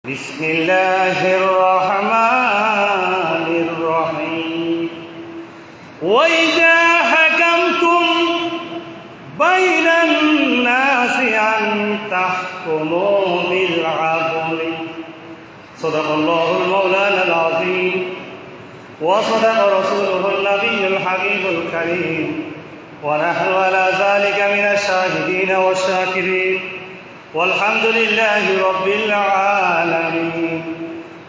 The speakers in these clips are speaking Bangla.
بسم الله الرحمن الرحيم وإذا حكمتم بين الناس أن تحكموا بالعدل صدق الله المولانا العظيم وصدق رسوله النبي الحبيب الكريم ونحن على ذلك من الشاهدين والشاكرين والحمد لله رب العالمين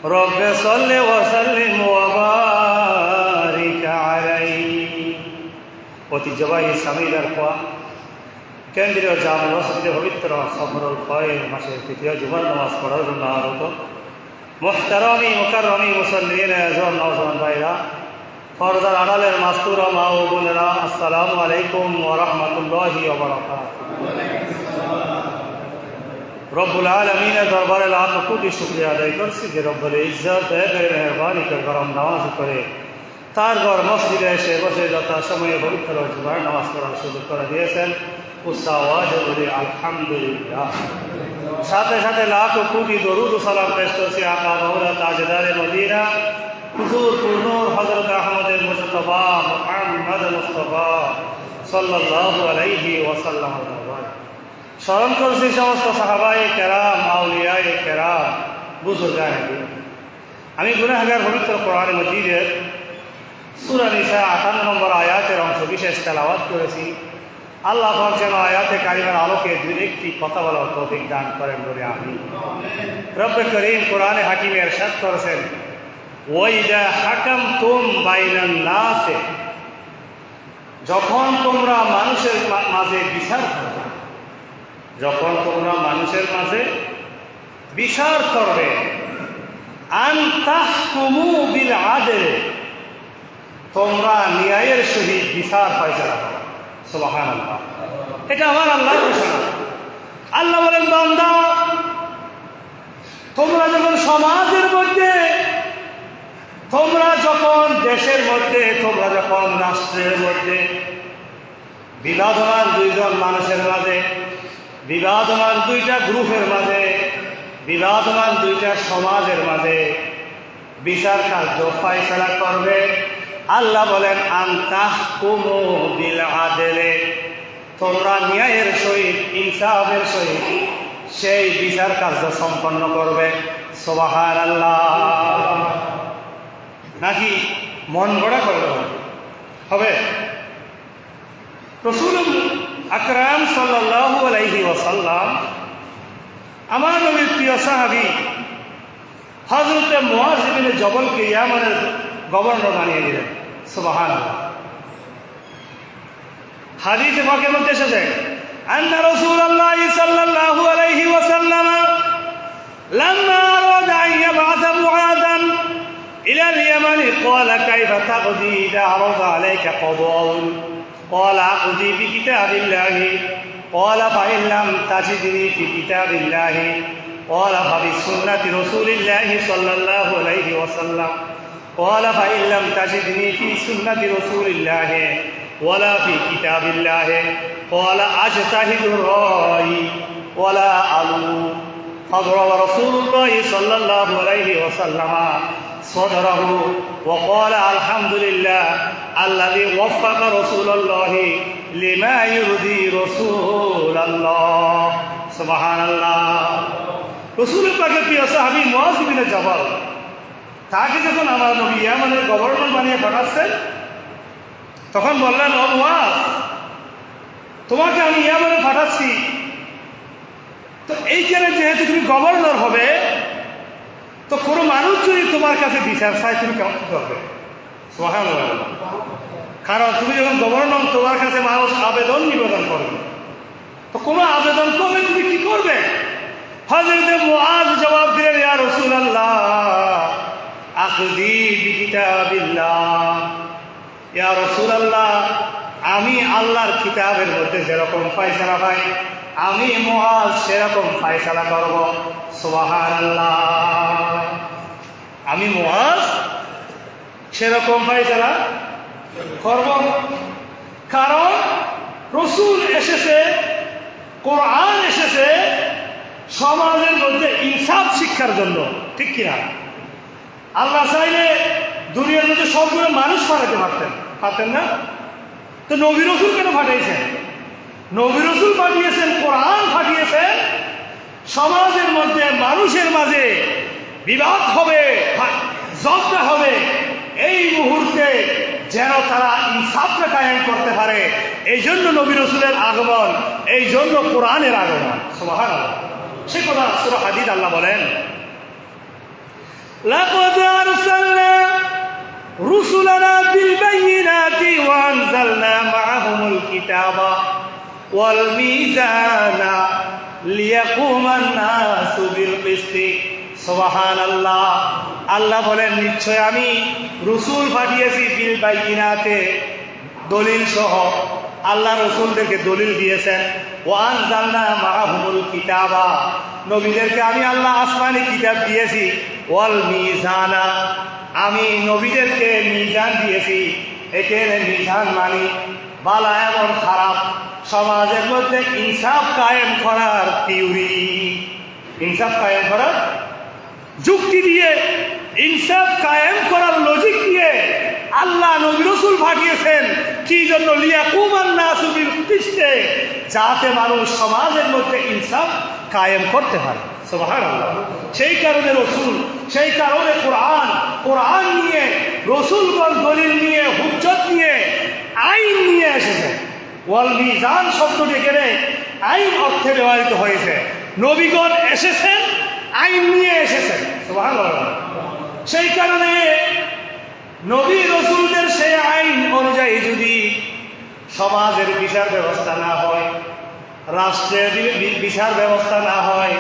رب صل وسلم وبارك عليه ঐতিহ্যবাহী সামিলার পর কেন্দ্রীয় জামে মসজিদে পবিত্র সফরুল খয়ের মাসের তৃতীয় জুমার নামাজ পড়ার জন্য আগত মুহতারামি মুকাররমি মুসল্লিন আযম নওজওয়ান ভাইরা পর্দার আড়ালের মাস্তুরা মা ও বোনেরা আসসালামু আলাইকুম ওয়া রাহমাতুল্লাহি ওয়া বারাকাতুহু। রব্বুল আলমিনের দরবারে লাখ কোটি শুকরিয়া আদায় করছি যে রব্বুল ইজ্জত দয়া করে মেহরবানি করে গরম নামাজ করে তার ঘর মসজিদে এসে বসে যথা সময়ে পবিত্র জুমার নামাজ পড়ার সুযোগ করে দিয়েছেন। উচ্চ আওয়াজে বলি আলহামদুলিল্লাহ। সাথে সাথে লাখ কোটি দরুদ ও সালাম পেশ করছি আকা মাওলা তাজদারে মদিনা হুজুর নূর হযরত আহমদের মুজতবা মুহাম্মদ মুস্তাফা সাল্লাল্লাহু আলাইহি ওয়াসাল্লাম। স্মরণ করছি সমস্ত সাহাবায়ে কেরাম, আউলিয়ায়ে কেরাম, বুজুর্গানে দিন। আমি গুনাহগার পবিত্র কোরআন মজিদের সূরা নিসা 58 নম্বর আয়াতের অংশ বিশেষ তেলাওয়াত করেছি। আল্লাহ পাক যেন আয়াতে কারিমার আলোকে একটি কথা বলার তৌফিক দান করেন বলে আমি রব্বে করিম কোরআনে হাকিমে ইরশাদ করেছেন, ওয়াইদা হাকামতুম বাইনান নাসে, যখন তোমরা মানুষের মাঝে বিচার করবে, যখন তোমরা মানুষের মাঝে বিচার করবে, আন তাহকুমু বিল আদল, তোমরা ন্যায়ের সহিত বিচার ফয়সালা করো। সুবহানাল্লাহ, এটা আমার আল্লাহর ঘোষণা। আল্লাহ বলেন, বান্দা তোমরা যখন সমাজের মধ্যে, তোমরা যখন দেশের মধ্যে, তোমরা যখন রাষ্ট্রের মধ্যে বিবাদমান দুইজন মানুষের মাঝে, বিবাদমান দুইটা গ্রুপের মাঝে, বিবাদমান দুইটা সমাজের মাঝে বিচার কার্য ফয়সালা করবে, আল্লাহ বলেন আন তাহকুমু বিল আদলে, তোমরা ন্যায়ের সহিত ইনসাফের সহিত সেই বিচার কার্য সম্পন্ন করবে। সুবহানাল্লাহ। নাকি মন গড়া করতে হবে? রাসূল আকরাম সাল্লাল্লাহু আলাইহি ওয়াসাল্লাম আমার নবীর প্রিয় সাহাবী হযরত মুআয ইবনে জবলকে ইয়ামানের গভর্নর বানিয়ে দিলেন। সুবহানাল্লাহ। হাদিসে পাকের মধ্যে এসেছে, আন্না রাসূলুল্লাহ সাল্লাল্লাহু আলাইহি ওয়াসাল্লাম লাম্মা আরাদা আন ইয়াবআথা মুআযান ইলা আল-ইয়ামান ক্বালা কাইফা তাকদি ইযা আরাদা আলাইকা কদাউন قال أقضي بكتاب الله قال فإن لم تجدني في كتاب الله قال فبسنة رسول الله صلى الله عليه وسلم قال فإن لم تجدني في سنة رسول الله ولا في كتاب الله قال أجتهد الرأي ولا ألو فضرب رسول الله صلى الله عليه وسلم صدره وقال الحمد لله الذي وفق رسول الله لما يرضي رسول الله। سبحان الله। রসূল পাকের প্রিয় সাহাবী মুআয ইবনে জবল, তাকে যখন আমার নবী ইয়ামানের গভর্নর বানিয়ে পাঠাচ্ছেন, তখন বললেন, ও মুআয, তোমাকে আমি ইয়ামানে পাঠাচ্ছি, তো এইখানে যেহেতু তুমি গভর্নর হবে, তো কোনো মানুষ যদি তোমার কাছে বিচার চায়, তুমি কেমন করবে? সুবহানাল্লাহ। কারণ তুমি যখন গভর্নর, তোমার কাছে মানুষ আবেদন নিবেদন করবে, তো কোনো আবেদন করলে তুমি কি করবে? হযরত মুআয জবাব দিলেন, ইয়া রাসূলুল্লাহ আকদি বিকিতাবিল্লাহ, ইয়া রাসূলুল্লাহ আমি আল্লাহর কিতাবের মধ্যে যেরকম ফয়সালা পাই, আমি মুআয সেরকম ফয়সালা করব। সুবহানাল্লাহ। আমি মুআয সেরকম ফয়সালা করব, কারণ রাসূল এসেছে, কোরআন এসেছে, সমাজের মধ্যে ইনসাফ শিক্ষার জন্য, ঠিক কিনা? আল্লাহ চাইলে দুনিয়ার মধ্যে সবগুলো মানুষ পাঠাতে পারতেন না? তো নবী রসুল কেন পাঠিয়েছেন? নবী রসুল পাঠিয়েছেন, কোরআন পাঠিয়েছেন। সমাজের মধ্যে মানুষের মাঝে বিবাদ হবে, ঝগড়া হবে, এই মুহূর্তে যেন তারা ইনসাফটা কায়েম করতে পারে, এই জন্য নবী রসুলের আগমন, এই জন্য কোরআনের আগমন। সুবহানাল্লাহ। সে কথা সূরা হাদীদ আল্লাহ বলেন, লাকাদ আরসালনা রুসুলানা বিল বাইয়িনাতি ওয়া আনজালনা মাআহুমুল কিতাবা ওয়াল মিজানা লিয়াকুমান নাসু বিল কিসতি। সুবহানাল্লাহ। আল্লাহ বলেন, নিশ্চয় আমি রসুল পাঠিয়েছি বিল বাইয়িনাতে, দলিল সহ। আল্লাহ রসুলদেরকে দলিল দিয়েছেন। ওয়া আনজালনা মাআহুমুল কিতাবা, নবীদেরকে আমি আল্লাহ আসমানি কিতাব দিয়েছি। ওয়াল মিজানা, আমি নবীদেরকে মিজান দিয়েছি। এখানে মিজান মানে বালা এবং খারাপ, সমাজের মধ্যে ইনসাফ কায়েম করার থিওরি, ইনসাফ কায়েম করার যুক্তি দিয়ে, ইনসাফ কায়েম করার লজিক দিয়ে আল্লাহ নবী রসুল পাঠিয়েছেন। কি জন্য? লিয়াকুমান নাসু বিল কিসতি, যাতে মানুষ সমাজের মধ্যে ইনসাফ কায়েম করতে পারে। সুবহানাল্লাহ। সেই কারণে রসুল, সেই কারণে কোরআন নিয়ে রসুলগণ দলিল নিয়ে, হুজ্জত নিয়ে, আইন নিয়ে এসেছে। ওয়াল মিজান শব্দটি এখানে আইন অর্থে ব্যবহৃত হয়েছে। নবীগণ এসেছেন, আইন নিয়ে এসেছেন। সুবহানাল্লাহ। সেই কারণে নবী রসুলদের সেই আইন অনুযায়ী যদি সমাজের বিচার ব্যবস্থা না হয়, রাষ্ট্রের বিচার ব্যবস্থা না হয়,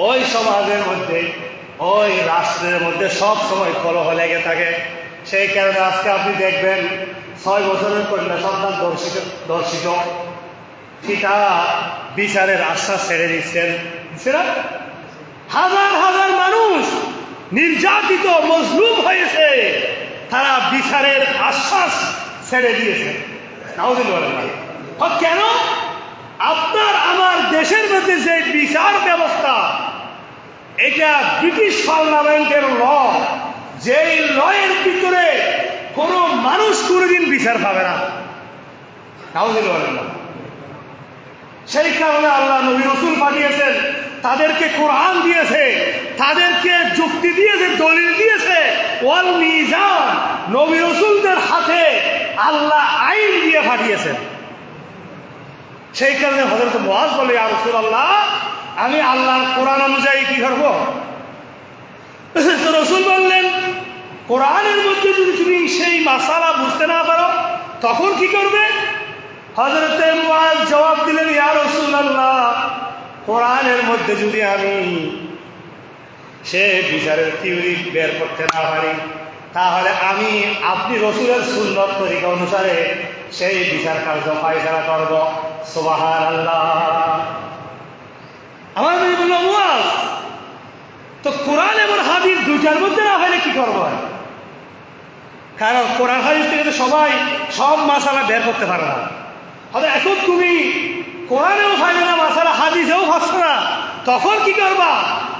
ওই সমাজের মধ্যে, ওই রাষ্ট্রের মধ্যে সব সময় কলহ লেগে থাকে। সেই কারণে আজকে আপনি দেখবেন 6 বছরের কন্যা সন্তান ধর্ষিত, পিতা বিচারের আশ্বাস ছেড়ে দিচ্ছেন। হাজার হাজার মানুষ নির্যাতিত, মজলুম হয়েছে, তারা বিচারের আশ্বাস ছেড়ে দিয়েছে। কেন? আপনার আমার দেশের মধ্যে যে বিচার ব্যবস্থা, এটা ব্রিটিশ পার্লামেন্টের ল, যেই লয়ের ভিতরে কোনো মানুষ কোনোদিন বিচার পাবে না। সেই কারণে আল্লাহ নবী রসুল পাঠিয়েছেন, তাদেরকে কোরআন দিয়েছে, তাদেরকে যুক্তি দিয়েছে, দলিল দিয়েছে। ওয়াল মিজান, নবী রসুলদের হাতে আল্লাহ আইন দিয়ে পাঠিয়েছেন। সেই কারণে হযরত মুআজ বলে, ইয়া রাসূলুল্লাহ, আমি আল্লাহর কোরআন অনুযায়ী কি করব? তো রসুল বললেন, কোরআনের মধ্যে যদি তুমি সেই মাসালা বুঝতে না পারো তখন কি করবে? হযরত মুআজ জবাব দিলেন, ইয়া রাসূলুল্লাহ, কোরআনের মধ্যে যদি আমি সে বিচারের থিওরি বের করতে না পারি, তাহলে আমি আপনি রসুলের সুন্নত তরিকা অনুসারে সেই বিচার কার্য ফায়সালা করব। সুবহানাল্লাহ। আমার নবী বলল, মুআজ, তো কোরআন এবং হাদিস দুইটার মধ্যে না হলে কি করবো? কারণ কোরআন হাদিস থেকে তো সবাই সব মাসালা বের করতে পারে না। হয়তো এখন তুমি কোরআনেও পাইলে না মাসালা, হাদিসেও পাচ্ছ না, তখন কি করবা?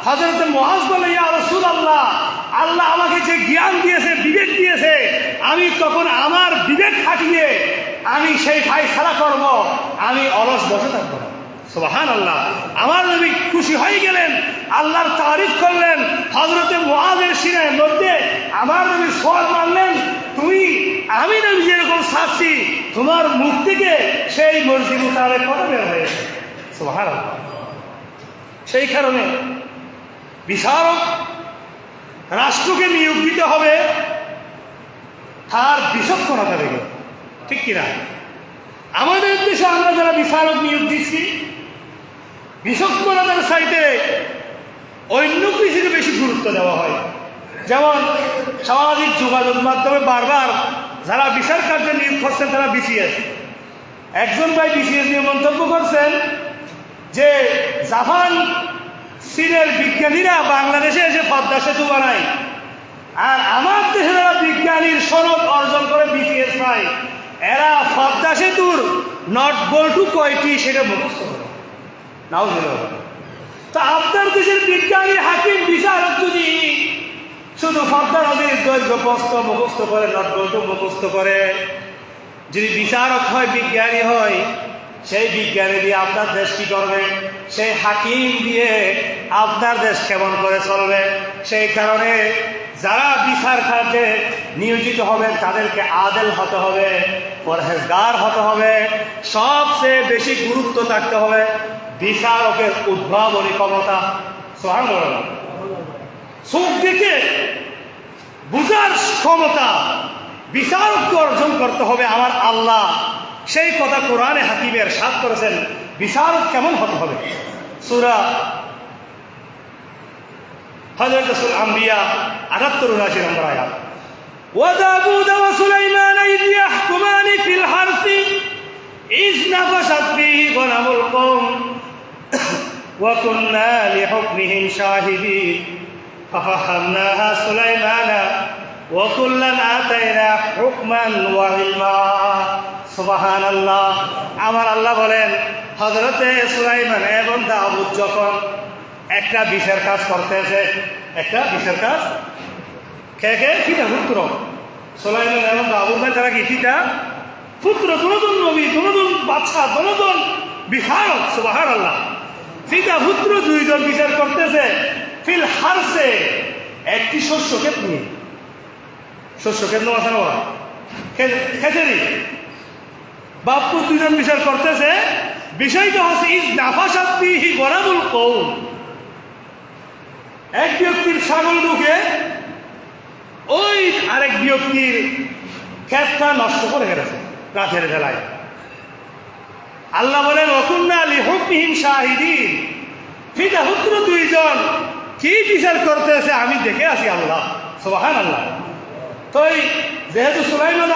হযরত মুআজ বলে, ইয়া রাসূলুল্লাহ, আল্লাহ আমাকে যে জ্ঞান দিয়েছে, বিবেক দিয়েছে, আমি তখন আমার বিবেক খাটিয়ে আমি সেই ফায়সালা করব, আমি অলস বসে থাকবো না। সুবহানাল্লাহ। আমার নবী খুশি হয়ে গেলেন, আল্লাহর তারিফ করলেন। হযরত মুআজের সিনার মধ্যে আমার নবী সওয়াল মানলেন, আমি নবী যেরকম চাচ্ছি, তোমার মুখ থেকে সেই মর্জি মোতাবেক কথা বের হয়েছে। সুবহানাল্লাহ। সেই কারণে বিচারক রাষ্ট্রকে নিয়োগ দিতে হবে তার বিচক্ষণতা থেকে, ঠিক কিনা? আমাদের দেশে আমরা যারা বিচারক নিয়োগ দিচ্ছি, বিচক্ষণতার সাইডে অন্য কিছুকে বেশি গুরুত্ব দেওয়া হয়। যেমন সামাজিক যোগাযোগ মাধ্যমে বারবার যারা বিচার কার্যে নিয়োগ করছেন তারা বিসিএস, একজন ভাই বিসিএস নিয়ে মন্তব্য করছেন যে জাপান চীনের বিজ্ঞানীরা বাংলাদেশে এসে পদ্মা সেতু বানায়, আর আমার দেশে যারা বিজ্ঞানীর সনদ অর্জন করে বিসিএস পায়, এরা পদ্মা সেতুর নট বল্টু কয়টি সেটা মুখস্থ করে। নাউজুবিল্লাহ। তা আপনার দেশের বিজ্ঞানী হাকিম বিচারক যদি শুধু ফর্দা নদীর দৈর্ঘ্য প্রস্থ মুখস্থ করে নটবল্ট মুখস্থ করে, যদি বিচারক হয় বিজ্ঞানী হয়, সেই বিজ্ঞানী দিয়ে আপনার দেশ কি করবে? সেই হাকিম দিয়ে আপনার দেশ কেমন করে চলবে? সেই কারণে যারা বিচার কার্যে নিয়োজিত হবেন তাদেরকে আদেল হতে হবে, পরহেজগার হতে হবে, সবচেয়ে বেশি গুরুত্ব থাকতে হবে বিচারকের উদ্ভাবনী ক্ষমতা। সুবহানাল্লাহ। চোখ দেখে বুঝার ক্ষমতা বিচারককে অর্জন করতে হবে আমার আল্লাহ। সেই কথা কোরআনে হাকিমে ইরশাদ করেছেন বিচারক কেমন হতে হবে। সূরা হযরত সূরা আম্বিয়া 78-79 নম্বর আয়াত। ওয়া দাউদ ওয়া সুলাইমান ইয ইয়াহকুমানি ফিল হারসি ইয নাফাশাত ফীহি গনামুল কওম ওয়া কুন্না লিহুকমিহিম শাহিদিন ফাফাহামনাহা সুলাইমানা ওয়া কুল্লান আতাইনা হুকমান ওয়া ইলমা। সুবহানাল্লাহ। আমার আল্লাহ বলেন হযরতে সুলাইমান এবং দাউদ যখন একটা বিচার কাজ করতেছে, একটা বিচার কাজ কে কে ফিটা পুত্র সুলাইমান এবং দাউদ, তারা কি ফিটা পুত্র, দুজন নবী, দুজন বাদশা, দুজন বিচারক। সুবহানাল্লাহ। ফিটা পুত্র দুইজন বিচার করতেছে ফিল হারসে, একটি শস্য ক্ষেত নিয়ে। শস্য ক্ষেত্র আছে না খেতেরই বাপ্পু দুজন বিচার করতেছে। বিষয়টা হচ্ছে ইজ নাফাশাত ফীহি গনামুল কওম। এক ব্যক্তির ছাগল ঢুকে ওই আরেক ব্যক্তির ক্ষেতটা নষ্ট করে গেছে রাতের বেলায়। আল্লাহ বলেন ওয়া কুন্না লিহুকমিহিম শাহিদিন। ফিটা পুত্র দুইজন কি বিচার করতেছে আমি দেখে আছি আল্লাহ। সুবহানাল্লাহ। তো যেহেতু সুলাইমান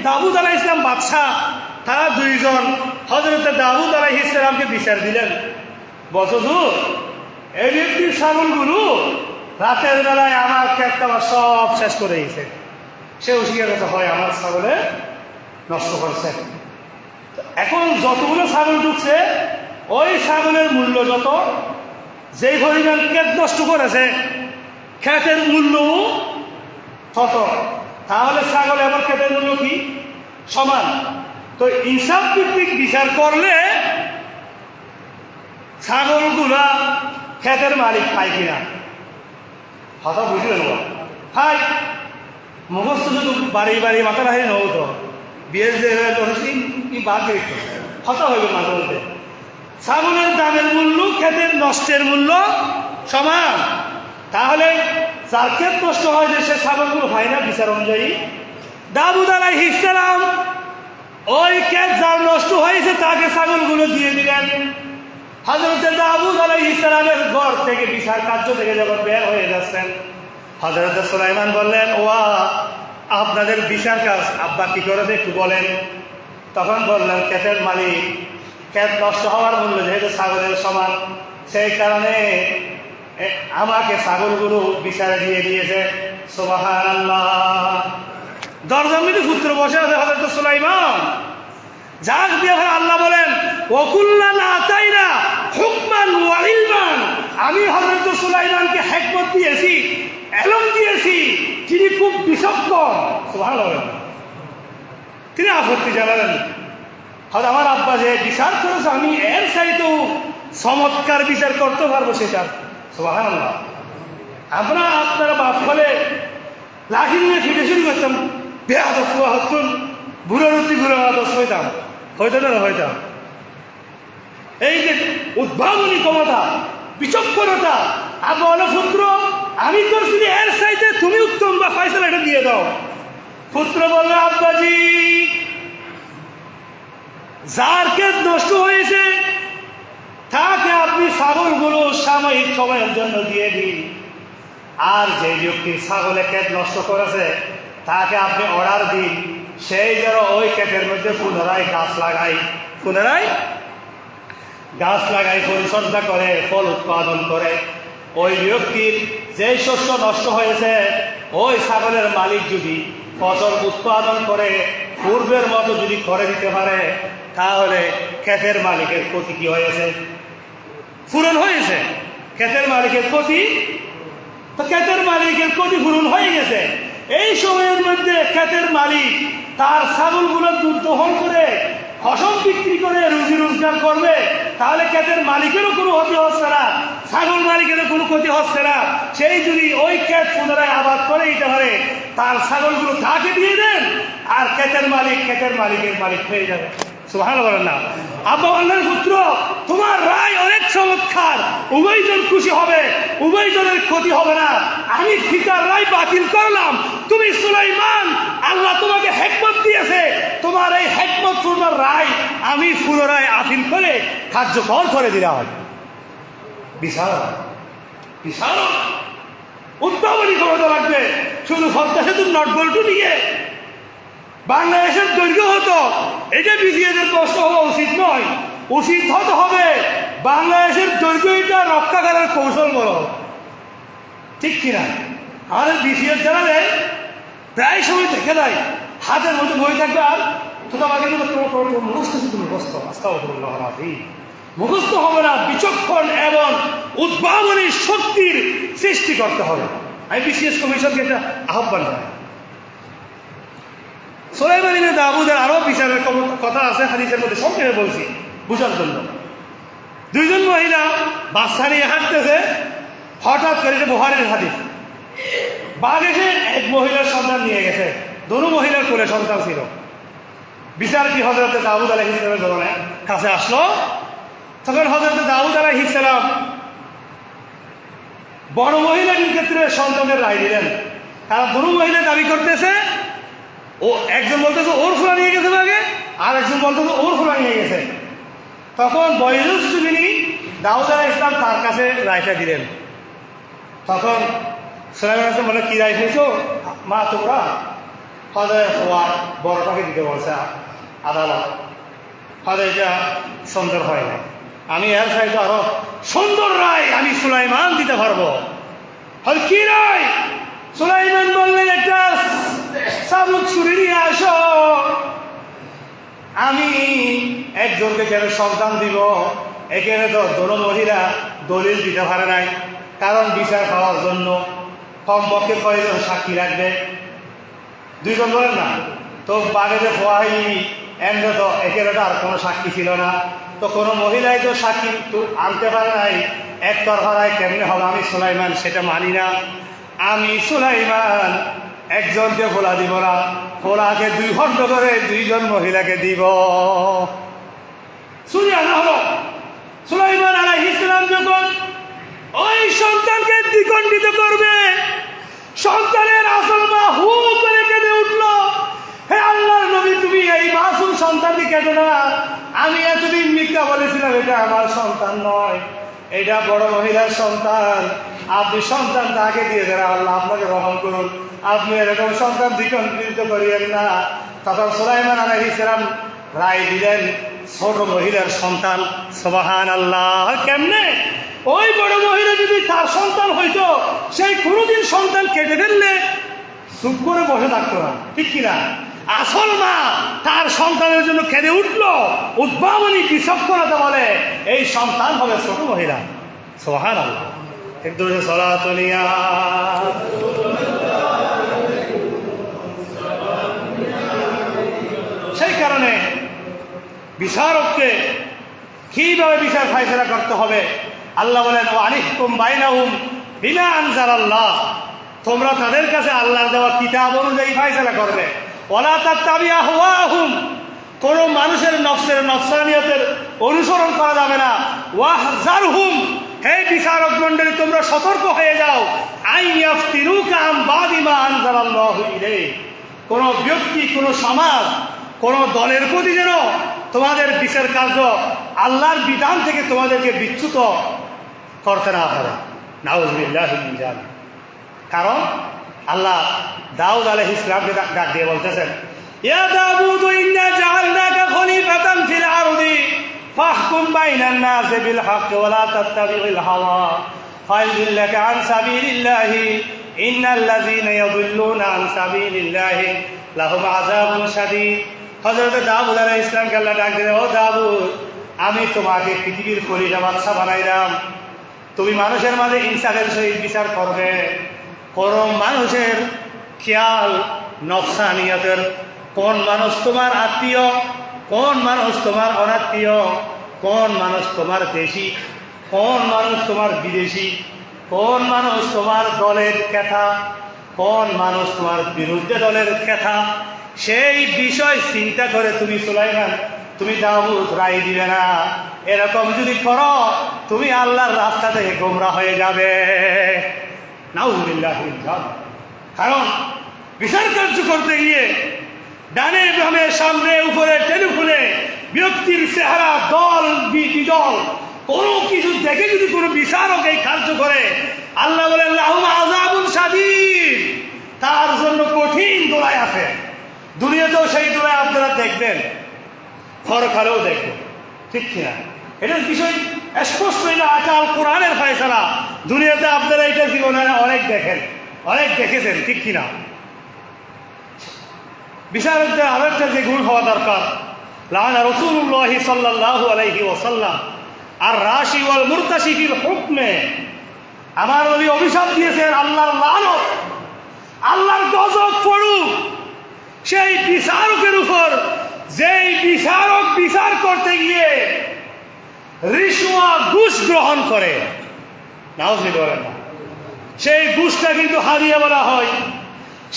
দাউদ আলাইহিস সালাম বাদশাহ, তারা দুইজন হযরত দাউদ আলাইহিস সালামকে বিচার দিলেন। বছর এই ব্যক্তির ছাগলগুলো রাতের বেলায় আমার ক্ষেতটা সব শেষ করে দিয়েছে। সে উঠিয়ে গেছে, হয় আমার ছাগলে নষ্ট করছে। এখন যতগুলো ছাগল ঢুকছে ওই ছাগলের মূল্য যত, যেই পরিমাণ ক্ষেত নষ্ট করেছে ক্ষেতের মূল্যও তত। তাহলে ছাগল এবার ক্ষেতের মূল্য কি সমান? তো ইনসাফ ভিত্তিক বিচার করলে ছাগলগুলা ক্ষেতের মালিক খায় কিনা হতা বুঝলেন? খাই মুখস্থ যদি বাড়ি বাড়ি মাথা বাহিনী নতো বিয়ের যে বাদ হতা হইবে মাঝে মধ্যে। ছাগলের দামের মূল্য ক্ষেতের নষ্টের মূল্য সমান। তাহলে যার ক্ষেত নষ্ট হয় যে সে ছাগলগুলো হয় না বিচার অনুযায়ী। দাউদ আলাইহিস সালাম ওই ক্ষেত যার নষ্ট হয়েছে তাকে ছাগলগুলো দিয়ে দিলেন। হযরত দাউদ আলাইহিস সালামের ঘর থেকে বিচার কার্য থেকে যখন বের হয়ে যাচ্ছেন, হযরত সুলাইমান বললেন ওয়া আপনাদের বিচার কাজ আব্বা কি করেছে একটু বলেন। তখন বললেন ক্ষেতের মালিক ক্ষেত নষ্ট হওয়ার মূল্য যেহেতু ছাগলের সমান, সেই কারণে আমাকে ছাগলগুলো বিচারে দিয়ে দিয়েছে। সুবহানাল্লাহ। দরজার মধ্যে পুত্র বসে আছে হযরত সুলাইমান, যাক দিয়ে আল্লাহ বলেন ওয়া কুল্লান আতাইনা হুকমান ওয়া ইলমান। আমি হযরত সুলাইমানকে হিকমত দিয়েছি, ইলম দিয়েছি, তিনি খুব বিচক্ষণ। সুবহানাল্লাহ। তিনি আপত্তি জানালেন, হয়তো আমার আব্বা যে বিচার করেছে আমি এর চাইতেও চমৎকার বিচার করতে পারবো সেটা। সুবহানাল্লাহ। আপনারা বাপ ফলে লাঠি নিয়ে ফিটে শুরু করতাম, বেহাত ফুয়া হতুন, বুড়োর অতি বুড়ো আদর্শ হইতাম, হইতো না হইতাম। এই যে উদ্ভাবনী ক্ষমতা, বিচক্ষণতা, আব্বা পুত্র আমি করছি এর চাইতে তুমি উত্তম বা ফাইসাল এটা দিয়ে দাও। পুত্র বলল আব্বাজি যার ক্ষেত নষ্ট হয়েছে তাকে আপনি ছাগলগুলো সাময়িক সময়ের জন্য দিয়ে দিন, আর যে ব্যক্তি ছাগলে ক্ষেত নষ্ট করেছে তাকে আপনি অর্ডার দিন সেই যেন ওই ক্ষেতের মধ্যে পুনরায় গাছ লাগাই পরিচর্যা করে ফল উৎপাদন করে। ওই ব্যক্তির যে শস্য নষ্ট হয়েছে ওই ছাগলের মালিক যদি ফসল উৎপাদন করে পূর্বের মতো যদি করে দিতে পারে তাহলে ক্ষেতের মালিকের ক্ষতি কি হয়েছে? পূরণ হয়েছে। ক্ষেতের মালিকের ক্ষতি, তো ক্ষেতের মালিকের ক্ষতিপূরণ হয়ে গেছে। এই সময়ের মধ্যে ক্ষেতের মালিক তার ছাগলগুলো দুধ দহন করে ফসল বিক্রি করে রুজি রোজগার করবে, তাহলে ক্ষেতের মালিকেরও কোনো ক্ষতি হচ্ছে না, ছাগল মালিকেরও কোনো ক্ষতি হচ্ছে না। সেই যদি ওই ক্ষেত পুনরায় আবাদ করে দিতে পারে, তার ছাগলগুলো তাকে দিয়ে দেন, আর ক্ষেতের মালিকের মালিক হয়ে যাবে। সুবহানাল্লাহ বলেন না? আব্বা আল্লাহর পুত্র, তোমার রায় অনেক চমৎকার, উভয়জন খুশি হবে, উভয়জনের ক্ষতি হবে না। আমি ফিকার রায় বাতিল করলাম, তুমি সুলাইমান, আল্লাহ তোমাকে হিকমত দিয়েছে, তোমার এই হিকমতপূর্ণ রায় আমি পুনরায় আপিল করে কার্যকর করে দিলাম। বিশাল বিশাল উদ্ভাবনী ক্ষমতা লাগবে। শুধু পদ্মা সেতুর নটবল্টু নিয়ে বাংলাদেশের দৈর্ঘ্য হতো, এটা বিসিএসের প্রশ্ন হওয়া উচিত নয়। উচিত হতে হবে বাংলাদেশের দৈর্ঘ্যটা রক্ষা করার কৌশল বলো, ঠিক কিনা? আমাদের বিসিএস যারা দেয় প্রায় সময় দেখে দেয় হাতের মধ্যে বই থাকবে, আর তোমাকে মুখস্থ হবে না, বিচক্ষণ এবং উদ্ভাবনী শক্তির সৃষ্টি করতে হবে। আমি বিসিএস কমিশনকে একটা আহ্বান জানাই। সুলাইমান ইবনে দাউদের আরো বিচারের কথা আছে হাদিসের মধ্যে, সংক্ষেপে বলছি বুঝার জন্য। দুইজন মহিলা বাচ্চা নিয়ে হাঁটতেছে, হঠাৎ করে বুখারীর হাদিস, বাঘ এসে এক মহিলার সন্তান নিয়ে গেছে, দোনো মহিলার কোলে সন্তান ছিল। বিচার কি হযরত দাউদ আলাইহিস সালামের জমানায় কাছে আসলো, তখন হযরত দাউদ আলাইহিস সালাম বড় মহিলার ক্ষেত্রে সন্তানের রায় দিলেন। কারণ দোনো মহিলা দাবি করতেছে, ও একজন বলতেছে ওর ফুলা নিয়ে গেছে বাঘে, আর একজন বলতেছে ওর ফুলা নিয়ে গেছে। তখন বয়োজ্যেষ্ঠ যিনি দাউদ আলাইহিস সালাম তার কাছে রায়টা দিলেন। তখন সুলাইমান আসলাম বলে, কি রায় পেয়েছো মা তোমরা? বড়টাকে দিতে বলছে আদালত, হয়তো এটা সুন্দর হয় না, আমি এর চাইতে আরো সুন্দর রায় আমি সুলাইমান দিতে পারবো। হয়তো কি রায়? সুলাইমান বললেন, একটা চাবুক ছুরি নিয়ে আসো, আমি একজনকে কেন সন্তান দিব? এখানে তো দোনো মহিলা দলিল দিতে পারে নাই, কারণ বিচার পাওয়ার জন্য কমপক্ষে কয়েকজন সাক্ষী রাখবে, দুইজন বলেন না? তো বাঘেতে ফোয়াই এমনি তো এখানে তো আর কোনো সাক্ষী ছিল না, তো কোনো মহিলাই তো সাক্ষী আনতে পারে নাই, একতরফারায় কেমনে হবে? আমি সুলাইমান সেটা মানি না, আমি সুলাইমান একজনকে ফোলা দিব না, ফোলাকে 2 খণ্ড করে 2জন মহিলাকে দিব। শুনে আনা হলো। সুলাইমান আলাইহিস সালাম যখন ওই সন্তানকে দ্বিখণ্ডিত করবে, সন্তানের আসল মা হু করে কেঁদে উঠল, হে আল্লাহর নবী, তুমি এই মাসুম সন্তানকে কেঁদো না, আমি এতদিন মিথ্যা বলেছিলাম, এটা আমার সন্তান নয়, এটা বড় মহিলার সন্তান, আপনি সন্তান তাকে দিয়ে দেন, আল্লাহ আপনাকে রহম করুন, আপনি এরকম সন্তান দ্বিখণ্ডিত করিয়েন না। তখন সুলাইমান আলাইহিস সালাম রায় দিলেন ছোট মহিলার সন্তান। সুবহানাল্লাহ! কেমনে? ওই বড় মহিলা যদি তার সন্তান হইতো, সেই কোনোদিন সন্তান কেটে ফেললে চুপ করে বসে থাকতো না, ঠিক কিনা? আসল মা তার সন্তানের জন্য কেঁদে উঠলো, উদ্ভাবনী বিচক্ষণতা বলে এই সন্তান হবে ছোট মহিলা। সুবহানাল্লাহ! একটু সালাতুলিয়া সেই কারণে বিচারককে কিভাবে বিচার ফায়সালা করতে হবে, আল্লাহ বলেন, ওয়ানিহকুম বাইনাহুম বিমা আনজালাল্লাহ, তোমরা তাদের কাছে আল্লাহর দেওয়া কিতাব অনুযায়ী ফায়সালা করবে। ওয়ালা তাত্তাবিউ আহওয়াহুম, কোনো মানুষের নফসানিয়তের অনুসরণ করা যাবে না। ওয়াহজারহুম, হে বিচারক মণ্ডলী, তোমরা সতর্ক হয়ে যাও। আইয়াফতিনুকা আন বাদি মা আনজালাল্লাহু ইলাইহি, কোনো ব্যক্তি, কোনো সমাজ, কোনো দলের প্রতি যেন তোমাদের বিচার কার্য আল্লাহর বিধান থেকে তোমাদেরকে বিচ্যুত করতে না পারে। নাউযুবিল্লাহি মিন যালিক। কারণ আল্লাহ দাউদ আলাইহিস সালামকে ডাক দিয়ে বলতেছেন, ইয়া দাউদ ইন্না জাআলনাকা খলিফাতান ফিল আরদি ফাহকুম বাইনান নাসি বিল হক ওয়া লা তাত্তাবিউল হাওয়া ফায়ুদিল্লাকা আন সাবিলিল্লাহি ইন্নাল্লাযীনা ইয়াযুল্লুনা আন সাবিলিল্লাহি লাহুম আযাবুন শাদীদ। হযরত দাউদ আলাইহিস সালামকে আল্লাহ ডাক দিয়ে, ও দাউদ, আমি তোমাকে পৃথিবীর খলিফা বাদশা বানাইলাম, তুমি মানুষের মাঝে ইনসাফের সহিত বিচার করবে। কোন মানুষের খেয়াল নফসানিয়তের, কোন মানুষ তোমার আত্মীয়, কোন মানুষ তোমার অনাত্মীয়, কোন মানুষ তোমার দেশি, কোন মানুষ তোমার বিদেশি, কোন মানুষ তোমার দলের খেতা, কোন মানুষ তোমার বিরুদ্ধে দলের খেতা, সেই বিষয় চিন্তা করে তুমি সুলাইমান, তুমি দাউদ রায় দিবে না। এরকম যদি করো তুমি আল্লাহর রাস্তা থেকে গোমরা হয়ে যাবে। নাউজুবিল্লাহ। কারণ বিচার কার্য করতে গিয়ে ডানে বামে সামনে উপরে টেলিফোনে ব্যক্তির চেহারা দল বিদল কোনো কিছু দেখে যদি কোনো বিচারক এই কার্য করে, আল্লাহ বলেন লাহুম আযাবুন শাদীদ, তার জন্য কঠিন দোলাই আছে। দুনিয়াতেও সেই দোলাই আপনারা দেখবেন, পরকালেও দেখবেন, ঠিক কিনা? এটার বিষয় স্পষ্ট, এটা আকাল কোরআনের ফয়সালা। দুনিয়াতে আপনারা এটা জীবনে অনেক দেখেন, অনেক দেখেছেন, ঠিক কিনা? বিচারকদের আরেকটা যে গুণ হওয়া দরকার, লাআনা রাসূলুল্লাহ সাল্লাল্লাহু আলাইহি ওয়াসাল্লাম আর রাশি ওয়াল মুরতাশি ফিল হুকমে, আমার নবী অভিশাপ দিয়েছেন আল্লাহর লানত, আল্লাহর গজব পড়ুক সেই বিচারকের উপর যেই বিচারক বিচার করতে গিয়ে রিশওয়া ঘুষ গ্রহণ করে। নাউজুবিল্লাহ বলেন না, সেই ঘুষটা কিন্তু হাদিয়া বলা হয়।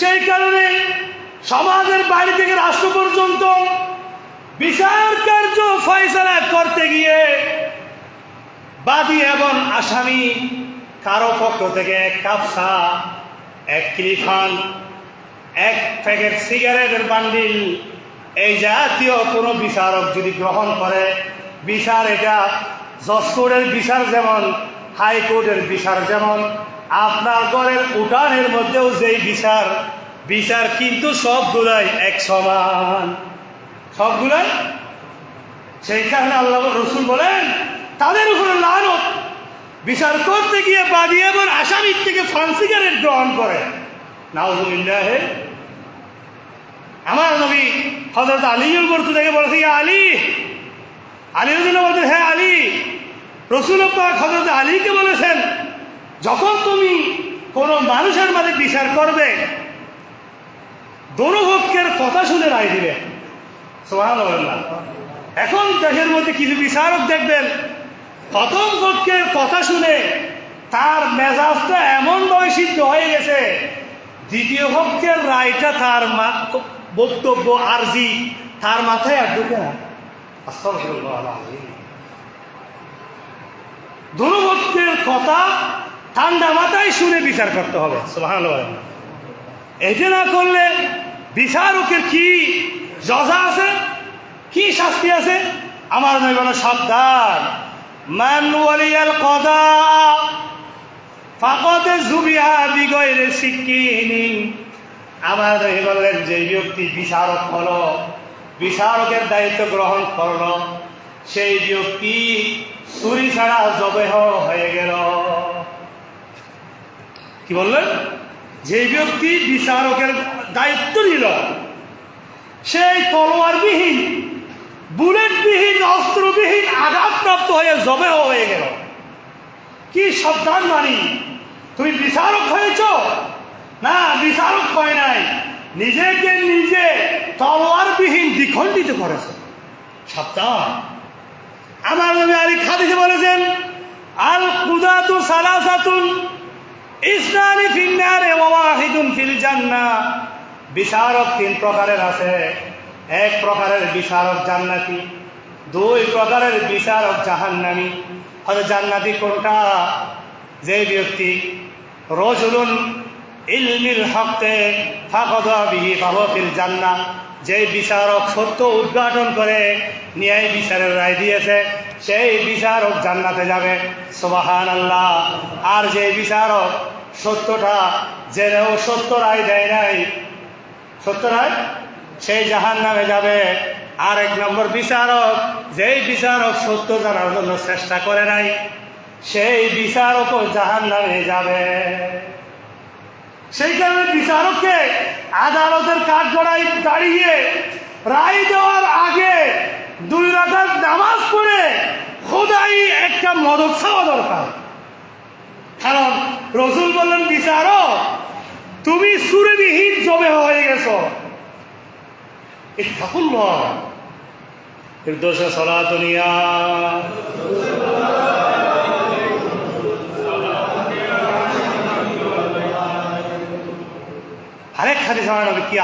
সেই কারণে সমাজের বাইরে থেকে রাষ্ট্র পর্যন্ত বিচার কার্য ফয়সালা করতে গিয়ে বাদী এবং আসামি কারো পক্ষ থেকে এক কাপ চা, এক ক্লিফান, এক প্যাকেট সিগারেটের বান্ডিল, এই জাতীয় কোনো বিচারক যদি গ্রহণ করে, বিচার এটা জজ কোর্টের বিচার যেমন, হাইকোর্টের বিচার যেমন, আপনার ঘরের উঠানের মধ্যেও যেই বিচার, বিচার কিন্তু সবগুলাই এক সমান, সবগুলাই। সেই কারণে আল্লাহ রসুল বলেন তাদের উপরে লানত, বিচার করতে গিয়ে বাদী এবং আসামির থেকে সিগারেট গ্রহণ করে। নাউজুবিল্লাহ। আমার নবী হযরত আলীর বর্তু থেকে বলেছে, আলী, আলী বলতে, হ্যাঁ আলী, রসুল পাক হযরত আলীকে বলেছেন যখন তুমি কোনো মানুষের মাঝে বিচার করবে দোনো পক্ষের কথা শুনে রায় দিবে। সুবহানাল্লাহ। এখন দেশের মধ্যে কিছু বিচারক দেখবেন প্রথম পক্ষের কথা শুনে তার মেজাজটা এমনভাবে সিদ্ধ হয়ে গেছে, দ্বিতীয় পক্ষের রায়টা তার বক্তব্য আরজি তার মাথায় আর ঢুকে না। আস্তাগফিরুল্লাহ। দোনো পক্ষের কথা ঠান্ডা মাথায় শুনে বিচার করতে হবে। সুবহানাল্লাহ। এটা না করলে বিচারকের কি জজা আছে, কি শাস্তি আছে? আমার নবী বলেন সাবধান, মান ওয়ালিয়াল কদা ফাকাদ যুবিহা বিগাইরি সিকিনিন। আমার নবী বললেন যে ব্যক্তি বিচারক হলো, বিচারকের দায়িত্ব গ্রহণ করলো, সেই ব্যক্তি ছুরি ছাড়া জবেহ হয়ে গেল। কি বললেন? যে ব্যক্তি বিচারকের দায়িত্ব নিল সেই তলোয়ারবিহীন, বুলেটবিহীন, অস্ত্রবিহীন আঘাতপ্রাপ্ত হয়ে জবেহ হয়ে গেল। কি সাবধান মানি, তুমি বিচারক হয়েছ না, বিচারক হয় নাই, নিজেকে নিজে তলোয়ারবিহীন দ্বিখণ্ডিত করেছ। সাবধান। আমার নবী আলী হাদিসে বলেছেন, আল কুদাতু সালাসাতুন ইসনানি ফিন নার ওয়া ওয়াহিদুন ফিল জান্নাহ। বিচারক তিন প্রকারের আছে। এক প্রকারের বিচারক জান্নাতি, দুই প্রকারের বিচারক জাহান্নামী। হয়তো জান্নাতি কোনটা? যে ব্যক্তি রাজুলুন ইলমিল হকতে ফাকাদা বিহি ফাহুয়া ফিল জান্নাহ, যে বিচারক সত্য উদ্ঘাটন করে ন্যায় বিচারের রায় দিয়েছে সেই বিচারক জান্নাতে যাবে। সুবহানাল্লাহ। আর যে বিচারক সত্যটা জেনেও সত্য রায় দেয় নাই, সত্য রায়, সেই জাহান্নামে যাবে। আর এক নম্বর বিচারক, যেই বিচারক সত্য জানার জন্য চেষ্টা করে নাই, সেই বিচারকও জাহান্নামে যাবে। সেই কারণে বিচারককে আদালতের কাঠগড়ায় দাঁড়িয়ে রায় দেওয়ার আগে 2 রাকাত নামাজ পড়ে খোদাই একটা মদদ চাওয়া দরকার। কারণ রসুল বললেন বিচারক তুমি সুরবিহীন জবে হয়ে গেছো। ইত্তাকুল্লাহ ফিরদৌসে সালাতুনিয়া। আরেক হাদিস আমার নবী কি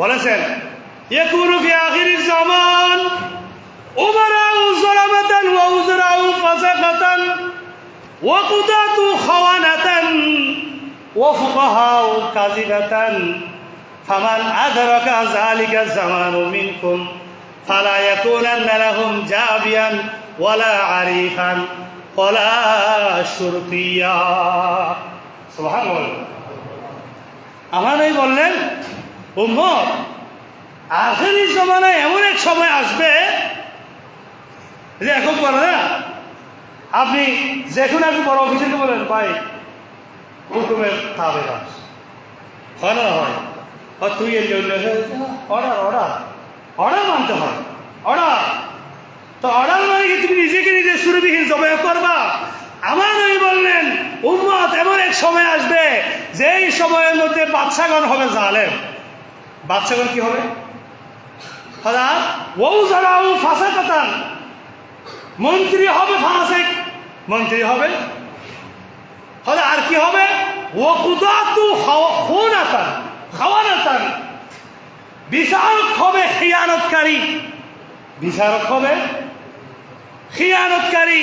বলেছেন, ইয়াকুনু ফি আখিরিজ জামান উমারাউ যালামাতান ওয়া উযরাউ ফাসাকাতান ওয়া কুদাতু খাওয়ানাতান ওয়া ফুকাহাউ কাযিবাতান ফামান আদরাকা যালিকা জামানু মিনকুম ফালা ইয়াকুনান্না লাহুম জাবিয়ান ওয়ালা আরিফান ওয়ালা শুরতিয়া। সুবহানাল্লাহ। আমার নবী বললেন, উম্মত আখেরি জমানায় এমন এক সময় আসবে যে এখন বলে না, আপনি যখন আপনি বড় অফিসে বলেন ভাই হুকুমের তাবেদার হয় না, হয় তুই এর জন্য অর্ডার অর্ডার অর্ডার মানতে হয়, অর্ডার। তো অর্ডার মানে কি তুমি নিজেকে নিজে সুরবিহীন জবাই করবা? আমার নবী বললেন, উম্মত এমন এক সময় আসবে যেই সময়ের মধ্যে বাদশাগণ হবে জালেম। বাদশাগণ কি হবে? ফাসাকাতান, মন্ত্রী হবে ফাসিক, মন্ত্রী হবে। আর কি হবে? ওয়াকুদাতু খাওয়ানাতান, খাওয়ানাতান, বিচারক হবে খিয়ানতকারী, বিচারক হবে খিয়ানতকারী।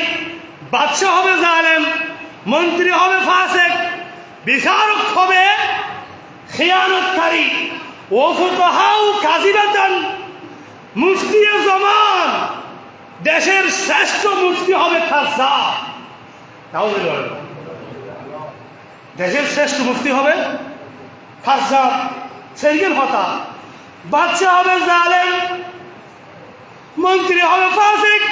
বাদশা হবে জালেম, মন্ত্রী হবে ফাসিক, বিচারক হবে খিয়ানতকারী। ও ফুকাহাউ কাযিবাতান, মুফতি জামান, দেশের শ্রেষ্ঠ মুফতি হবে কাযযাব। নাউযুবিল্লাহ। দেশের শ্রেষ্ঠ মুফতি হবে কাযযাব, সেইগের কথা। বাদশা হবে জালেম, মন্ত্রী হবে ফাসিক,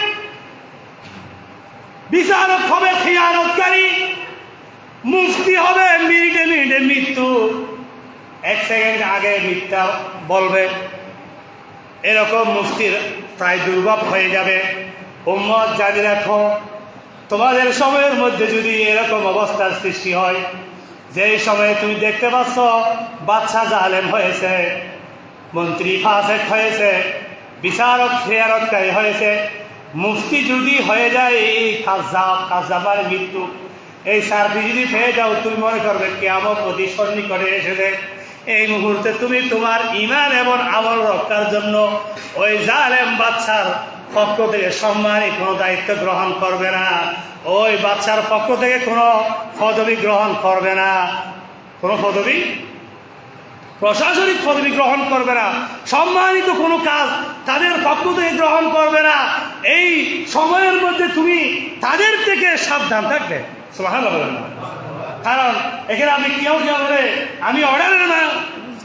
বিচারক হবে খিয়ানতকারী, মুফতি হবে মিনিটে মিনিটে মৃত্যু, এক সেকেন্ড আগে মিথ্যা বলবে। এরকম মুফতির প্রায় দুর্ভব হয়ে যাবে। উম্মত জানি রাখো, তোমাদের সময়ের মধ্যে যদি এরকম অবস্থার সৃষ্টি হয়, যেই সময়ে তুমি দেখতে পাচ্ছ বাদশা জালেম হয়েছে, মন্ত্রী ফাসিক হয়েছে, বিচারক খিয়ানতকারী হয়েছে, মুফতি যদি হয়ে যায় এই কাযযাবের মৃত্যু, এই সার্ভিস যদি পেয়ে যাও, তুমি মনে করবে কিয়ামত অতি সন্নিকটে এসেছে। এই মুহূর্তে তুমি তোমার ঈমান এবং আমল রক্ষার জন্য ওই জালেম বাদশার পক্ষ থেকে সম্মানী কোনো দায়িত্ব গ্রহণ করবে না, ওই বাদশার পক্ষ থেকে কোনো পদবি গ্রহণ করবে না, কোনো পদবি, প্রশাসনিক পদবি গ্রহণ করবে না, সম্মানিত কোনো কাজ তাদের পক্ষ থেকে গ্রহণ করবে না। এই সময়ের মধ্যে তুমি তাদের থেকে সাবধান থাকবে। সুবহানাল্লাহ। কারণ এখানে আমি কেউ বলে আমি অর্ডারের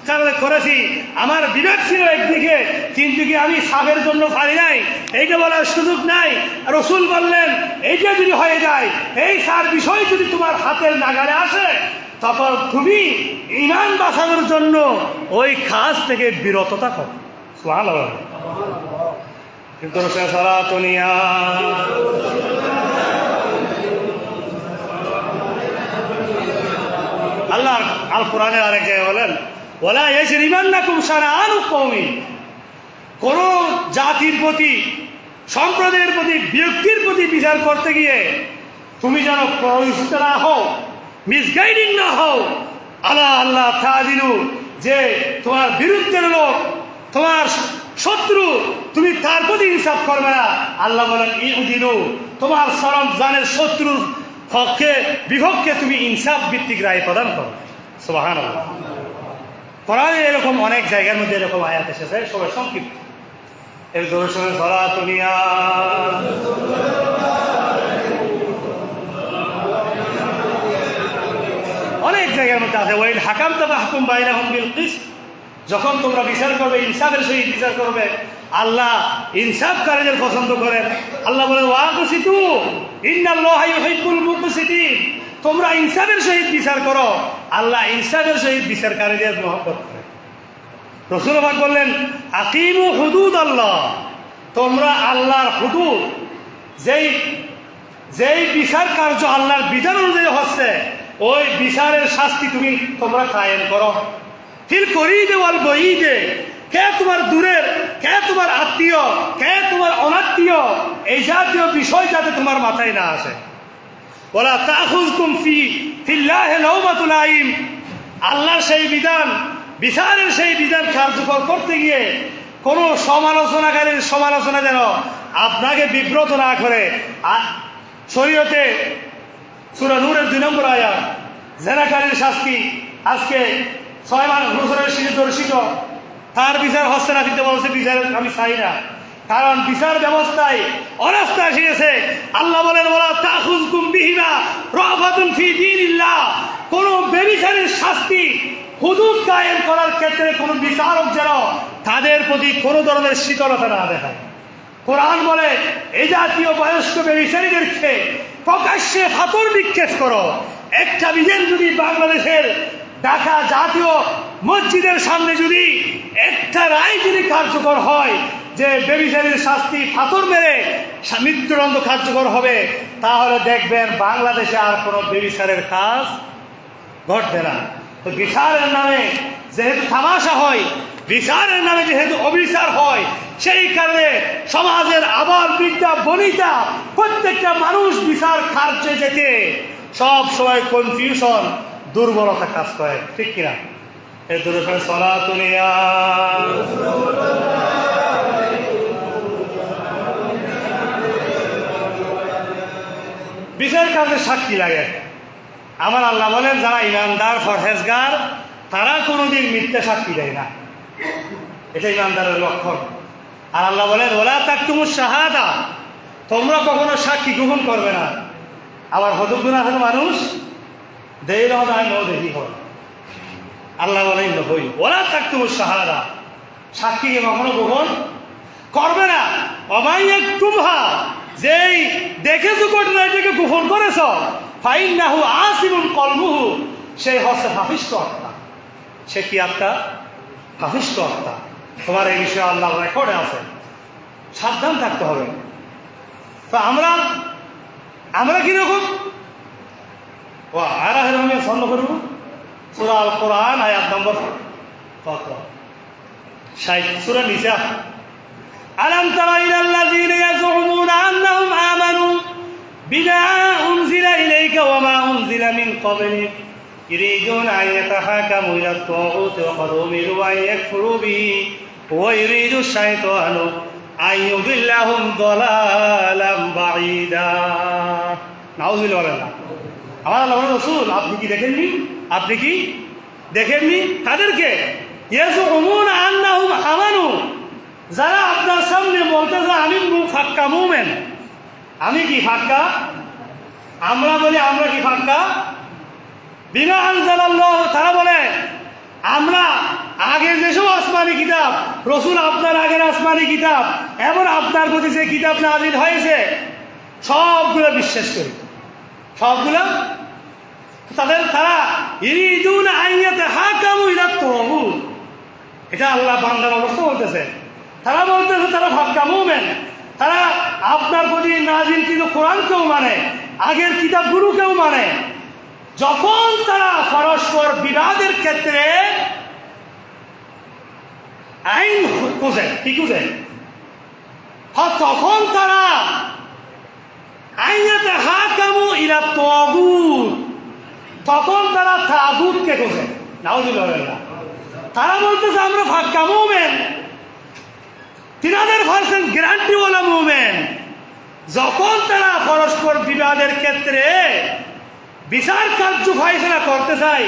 কারণে করেছি, আমার বিবেক ছিল একদিকে, কিন্তু কি আমি সাবের জন্য পারি নাই, এইটা বলার সুযোগ নাই। রসুল বললেন এইটা যদি হয়ে যায়, এই সার বিষয় যদি তোমার হাতের নাগালে আসে, তখন তুমি ঈমান বাঁচানোর জন্য ওই কাজ থেকে বিরত থাকো। সুবহানাল্লাহ। কিন্তু সালাতুনিয়া। আল্লাহ আল কোরআনের আরেক জায়গায় বলেন, ওয়ালা ইয়াজরিমান্নাকুম শানাআনু কওমিন, কোন জাতির প্রতি, সম্প্রদায়ের প্রতি, ব্যক্তির প্রতি বিচার করতে গিয়ে তুমি যেন প্ররোচিত না হও, মিসগাইডিং না হও। আল্লাহ আল্লাহ তাআদিলু, যে তোমার বিরুদ্ধের লোক, তোমার শত্রু, তুমি তার প্রতি ইনসাফ করবে না। আল্লাহ বলেন ইউদিলু, তোমার সরম জানের শত্রুর পক্ষে বিপক্ষে তুমি ইনসাফ ভিত্তিক রায় প্রদান করো। সুবহানাল্লাহ। কোরআনে এরকম অনেক জায়গার মধ্যে এরকম আয়াত এসেছে, সবাই সংক্ষিপ্ত। এর দর্শনে সালাতুনিয়া। অনেক জায়গার মধ্যে আছে, ওয়াইল হাকামতা ফাহকুম বাইনাহুম বিল কিসত, যখন তোমরা বিচার করবে ইনসাফের সহিত বিচার করবে। আল্লাহ ইনসাফকারীদের পছন্দ করেন। আল্লাহ বলেন ওয়াকসিতু ইন্নাল্লাহা ইউহিব্বুল মুকসিতিন, তোমরা ইনসাফের সহিত বিচার করো, আল্লাহ ইনসাফের সহিত বিচারকারীদের মহব্বত করে। রাসূল পাক বললেন আকিমু হুদুদ আল্লাহ, তোমরা আল্লাহর হুদুদ, যেই যেই বিচার কার্য আল্লাহর বিধান অনুযায়ী হচ্ছে ওই বিচারের শাস্তি তোমরা কায়েম করো। ফিল করি দে বল বই দে, কে তোমার দূরের, কে তোমার আত্মীয়, কে তোমার অনাত্মীয়, এই জাতীয় বিষয় যাতে তোমার মাথায় না আসে। ওলা তাখুযকুম ফিল্লাহি লাওমাতুল লাইম, আল্লাহর সেই বিধান, বিচারের সেই বিধান কার্যকর করতে গিয়ে কোনো সমালোচনাকারীর সমালোচনা যেন আপনাকে বিব্রত না করে। শরীয়তে সূরা নূরের 2 নম্বর আয়াত, জেনাকারীর শাস্তি আজকে 6 বছরের শিশু দর্শিত, তার বিচার হচ্ছে না, দিতে বলছে বিচার আমি চাই না, কারণ বিচার ব্যবস্থায় অনাস্থা এসেছে। আল্লাহ বলেন ওয়ালা তাখুযকুম বিহিমা রাফাতুন ফি দীনিল্লাহ, কোন ব্যভিচারীর শাস্তি হুদুদ কায়েম করার ক্ষেত্রে কোন বিচারক যেন তাদের প্রতি কোনো ধরনের শীতলতা না দেখায়। কোরআন বলে এই জাতীয় বয়স্ক ব্যভিচারীদেরকে প্রকাশ্যে পাথর নিক্ষেপ করো। একটা বিধান যদি বাংলাদেশের ঢাকা জাতীয় মসজিদের সামনে যদি একটা রায় যদি কার্যকর হয় যে ব্যভিচারীর শাস্তি পাথর মেরে মৃত্যুদণ্ড কার্যকর হবে, তাহলে দেখবেন বাংলাদেশে আর কোনো ব্যভিচারের কাজ ঘটবে না। তো বিচারের নামে যেহেতু তামাশা হয়, বিচারের নামে যেহেতু অবিচার হয়, সেই কারণে সমাজের আবার বৃদ্ধা বনিতা প্রত্যেকটা মানুষ বিচার কার্যে যেতে সব সময় কনফিউশন, দুর্বলতা কাজ করে, ঠিক কিনা? এই দুর্বল সলাতুনিয়া বিচার কাজে সাক্ষী লাগে। আমার আল্লাহ বলেন যারা ইমানদার ফরহেজগার তারা কোনোদিন মিথ্যা সাক্ষী দেয় না, এটা ইমানদারের লক্ষণ। আর আল্লাহ বলেন ওলা তাকতুমুশ শাহাদা, তোমরা কখনো সাক্ষী গ্রহণ করবে না। আবার হদুগুনা হল মানুষ দেই নয় নো দেখি হয়, আল্লাহ বলেন হই ওলা তাকতুমুশ শাহাদা, সাক্ষীকে কখনো গ্রহণ করবে না। অমাইয়া তুমহা, যেই দেখেছো ঘটনাটাকে গোপন করেছ, ফাইন্নাহু আসিমুন কলবুহু, সে হচ্ছে পাপিষ্ঠ আত্মা। সে কি আত্মা? পাপিষ্ঠ আত্মা। তোমার এই বিষয়ে আল্লাহ রেকর্ডে আছে, সাবধান থাকতে হবে। তো আমরা কিরকম ও আর আমি ছন্দ করব সূরা আল কোরআন আয়াত নম্বর 60 সূরা নিসা। আলাম তারা ইলাল্লাযীনা ইয়াজউমুনা আন্নাহুম আমানু বিমা উনজিলা ইলাইকা ওয়া মা উনজিলা মিন ক্বাবলিক ইউরিদুনা আন ইয়াতাহাকামু ইলাত তাগুতি ওয়া ক্বাদ উমিরু আন ইয়াকফুরু বিহি ওয়া ইউরিদু শাইতানু আন ইউদিল্লাহুম দালালাম বাঈদা। নাউযুবিল্লাহ। আমার আল্লাহর রাসূল আপনি কি দেখেননি? আপনি কি দেখেননি তাদেরকে? ইয়াজউমুনা আন্নাহুম আমানু, যারা আপনার সামনে বলতেছে আমি ফাক্কা মুমিন। আমি কি ফাক্কা? আমরা বলি আমরা কি ফাক্কা? বিমা আনজালাল্লাহ, তারা বলে আমরা আগে যেসব আসমানি কিতাব, রসুল আপনার আগের আসমানি কিতাব এবং আপনার প্রতি যে কিতাব নাযিল হয়েছে সবগুলো বিশ্বাস করি, সবগুলো। তারা ইরিদুনা আন ইয়াতাহাকামু ইলাত তাগুত, এটা আল্লাহ বান্দার অবস্থা বলতেছে। তারা বলতেছে তারা ফাক্কা মুমিন, তারা আপনার প্রতি নাযিল কিন্তু কোরআনকেও মানে, আগের কিতাবগুলোকেও মানে। যখন তারা পরস্পর বিবাদের ক্ষেত্রে আইন খুঁজে, কি খুঁজে, তখন তারা আইনাতে হাকামু ইলা তাগুত, তখন তারা তাগুতকে খুঁজে। নাউযুবিল্লাহ। তারা বলতেছে আমরা ফাক্কা মুমিন, 300% গ্যারান্টিওয়ালা মুমিন। যখন তারা পরস্পর বিবাদের ক্ষেত্রে বিচার কার্য ফাইসলা করতে চায়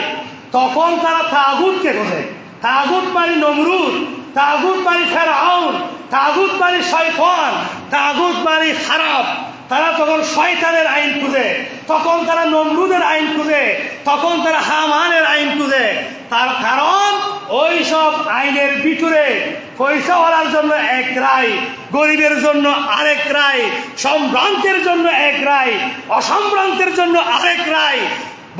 তখন তারা তাগুতকে খোঁজে। তাগুত মানে নমরুদ, তাগুত মানে ফেরাউন, তাগুত মানে শয়তান, তাগুত মানে খারাপ। তারা তখন শয়তানের আইন খুঁজে, তখন তারা নমরুদের আইন খুঁজে, তখন তারা হামানের আইন খুঁজে। তার কারণ ওই সব আইনের ভিতরে পয়সাওয়ালার জন্য এক রায়, গরিবের জন্য আরেক রায়, সম্ভ্রান্তের জন্য এক রায়, অসম্ভ্রান্তের জন্য আরেক রায়,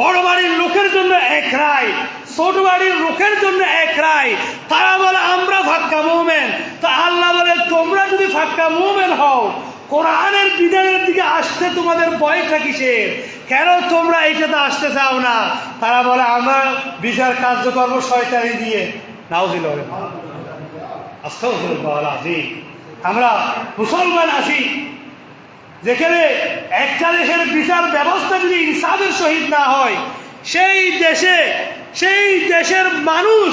বড় বাড়ির লোকের জন্য এক রায়, ছোট বাড়ির লোকের জন্য এক রায়। তারা বলে আমরা ফাক্কা মুমিন। তো আল্লাহ বলে তোমরা যদি ফাক্কা মুমিন হও কোরআনের বিধানের দিকে আসতে তোমাদের ভয়টা কিসের? কেন তোমরা এইটাতে আসতে চাও না? তারা বলে আমরা বিচার কার্য করবো শয়তানি দিয়ে। নাউজুবিল্লাহ, আস্তাগফিরুল্লাহ আযীম। আমরা মুসলমান আছি যেখানে একটা দেশের বিচার ব্যবস্থা যদি ইনসাফের সহিত না হয়, সেই দেশের মানুষ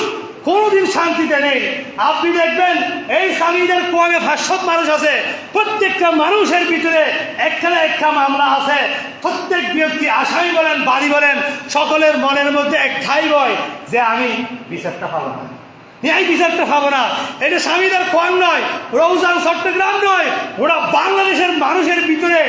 কোনোদিন শান্তিতে নেই। আপনি দেখবেন এই স্বামীদের কোয়ামে 500 মানুষ আছে, প্রত্যেকটা মানুষের ভিতরে একটা না একটা মামলা আছে। প্রত্যেক ব্যক্তি আসামি বলেন, বাড়ি বলেন, সকলের মনের মধ্যে একটাই ভয় যে আমি বিচারটা পাবো না, এই বিচারটা পাবো না। এটা স্বামীদের কোয়াম নয়, রৌজান চট্টগ্রাম নয়, ওরা বাংলাদেশের মানুষের ভিতরে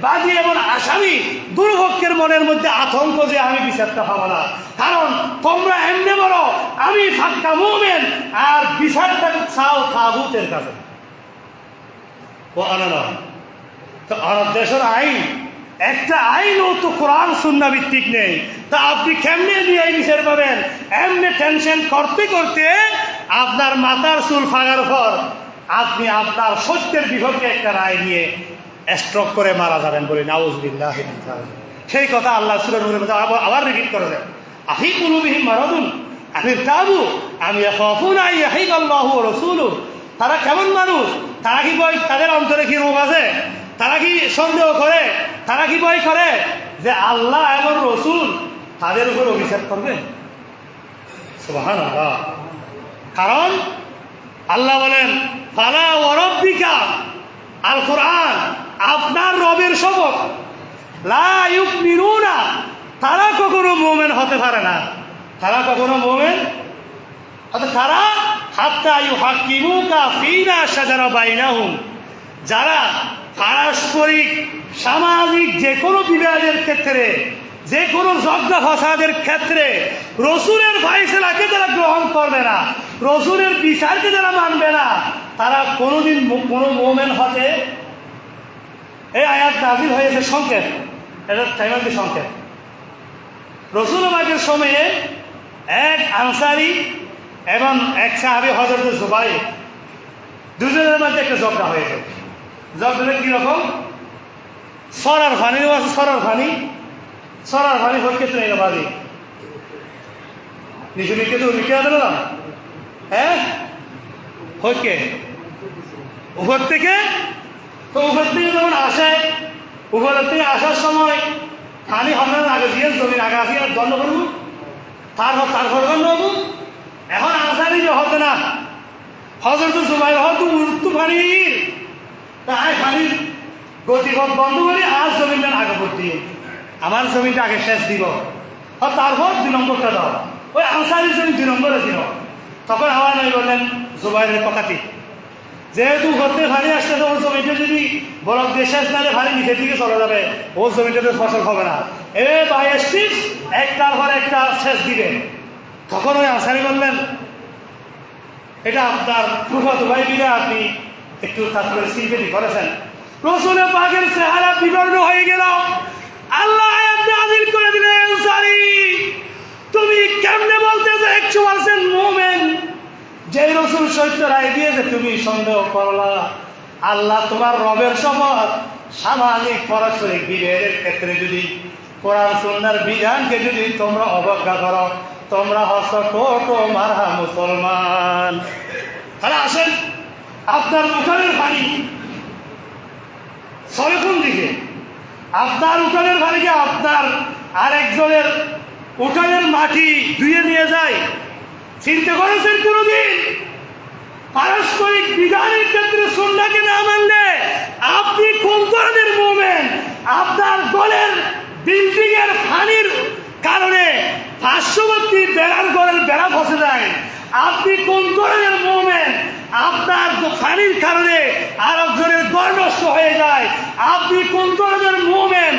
বাদী এবং আসামি দুর্ভোগের মনের মধ্যে আতঙ্ক যে আমি বিচারটা পাবো না। কারণ তোমরা এমনি বলো আমি ফাক্কা মুমিন, আর বিচারটা চাও তাগুতের কাছে। ও আনানা তো আরব দেশের আইন, একটা আইনও তো কোরআন সুন্নাহ ভিত্তিক নেই। তা আপনি কেমনে দিয়ে এই বিচার পাবেন? এমনি টেনশন করতে করতে আপনার মাথার চুল ফাগার পর আপনি আপনার সত্যের বিপক্ষে একটা রায় নিয়ে স্ট্রোক করে মারা যাবেন বলে নাউজুবিল্লাহ। সেই কথা আল্লাহ সূরা নূরের মধ্যে আবার রিপিট করে দেন, আফি কুলুবিহিম মারাদুন আমি তাবু আমি ইয়াখাফুনা ইয়াহিকাল্লাহু ওয়া রাসূলুহু। তারা কেমন মানুষ? তারা কি ভয়? তাদের অন্তরে কি রোগ আছে? তারা কি সন্দেহ করে? তারা কি ভয় করে যে আল্লাহ এবং রসুল তাদের উপর অভিশাপ করবে? সুবহানাল্লাহ। কারণ আল্লাহ বলেন ফালা ওয়া রাব্বিকা, আল কোরআন আপনার রবের শপথ, লা ইউমিনুনা, তারা কখনো মুমিন হতে পারে না। তারা কখনো মুমিন হতে, তারা হাত্তা ইউহাক্কিমুকা ফীমা শাজারা বাইনাহুম, যারা পারস্পরিক সামাজিক যে কোনো বিবাদের ক্ষেত্রে, যে কোনো ঝগড়া ফাসাদের ক্ষেত্রে রসুলের ফায়সালাকে যারা গ্রহণ করবে না, রসুলের বিচারকে যারা মানবে না, তারা কোনোদিন কোনো মুমিন হতে। এই আয়াত নাযিল হয়েছে সংক্ষেপ, এটা টাইমার সংক্ষেপ। রসুল পাকের সময়ে এক আনসারী এবং এক সাহাবী হযরত জুবাইর, দুজনের মধ্যে একটা ঝগড়া হয়েছে। ঝগড়া কীরকম? সরার ফানিও আছে, সরার ফানি হচ্ছে তো এটা বাড়ি নিচু নিকে তো নিকে আদে না, হ্যাঁ হচ্ছে উপর থেকে। তো উপর থেকে যখন আসে, উপরের থেকে আসার সময় পানি হবে আগে দিয়ে জমির আগে আসি আর দণ্ড করবো, তারপর দণ্ড হবো। এখন আনসারি যে হতো না, হযরত জুবাইর হতো উর্তু পানির, তাই পানির গতিপথ বন্ধ করে আর জমিনটা আগে ভর্তি, আমার জমিটা আগে শেষ দিব, তারপর 2 নম্বরটা দাও। ওই আনসারির জমি 2 নম্বরে ছিল। তখন আমার নয় বললেন জুবাইরের কথা ঠিক, যেহেতু ঘরতে ভারী আসতেছে, ওর জমিটা যদি বরফ দিয়ে শেষ নালে ভারী নিচের দিকে চলে যাবে, ওর জমিটাতে ফসল হবে না। বাই স্টিপ একটার পর একটা শেষ দিবে। তখন ওই আনসারি বললেন এটা আপনার ফুফাতো ভাই বিনা, আপনি একটু তারপরে সিম্পেটি করেছেন। রসুল পাকের চেহারা বিবর্ণ হয়ে গেল। আল্লাহ আয়াত নাযিল করে দিলেন, আনসারী তুমি কেমনে বলতেছো 100% মুমিন? যে রসুল সত্য রায় দিয়েছে তুমি সন্দেহ করলা। আল্লাহ তোমার রবের শপথ, সামাজিক পারস্পরিক বিভেদের ক্ষেত্রে যদি কোরআন সুন্নাহর বিধানকে যদি তোমরা অবজ্ঞা করো, তোমরা হচ্ছ টোটো মারা মুসলমান। তাহলে আসেন, আপনার উঠানের বাড়ি সরে কোন দিকে? আপনার উঠানের বাড়িকে আপনার আরেকজনের উঠানের মাটি ধুয়ে নিয়ে যায়। চিন্তা করেছেন কোনদিন? পারস্পরিক বিধানের ক্ষেত্রে সুন্নাহকে না মানলে আপনি কোন ধরনের মুমিন? আপনার দলের বিল্ডিং এর ফানির কারণে পার্শ্ববর্তী বেড়ার ঘরের বেড়া ফসে যায়, আপনি কোন ধরনের মুমিন? আপনার ফানির কারণে আরেকজনের ঘর নষ্ট হয়ে যায়, আপনি কোন ধরনের মুমিন?